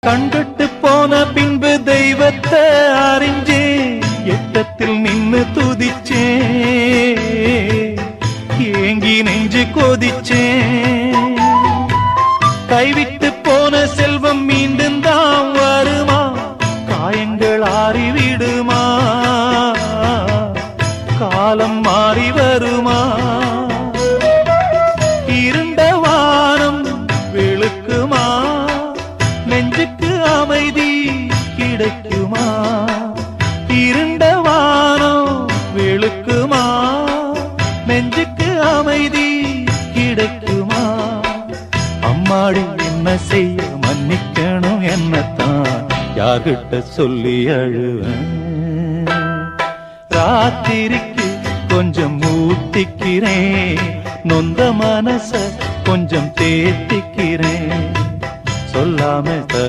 கண்கட்டு போன பின்பு தெய்வத்தை அறிஞ்சே எட்டத்தில் நின்னு துதிச்சே ஏங்கி நெஞ்சு கொதிச்சே கைவிட்டு போன செல்வம் மீண்டும் தான் வருமா காயங்கள் ஆறிவிடுமா காலம் மாறி வருமா இருண்ட வானம் வெளுக்குமா நெஞ்சுக்கு அமைதி கிடைக்குமா இருண்ட வானம் வெளுக்குமா நெஞ்சுக்கு அமைதி கிடைக்குமா அம்மாடி என்ன செய்ய மன்னிக்கணும் என்னத்தான் யார்கிட்ட சொல்லி அழுவேன் ராத்திரிக்கு கொஞ்சம் ஊத்திக்கிறேன் நொந்த மனச கொஞ்சம் தேத்திக்கிறேன் சொல்லாம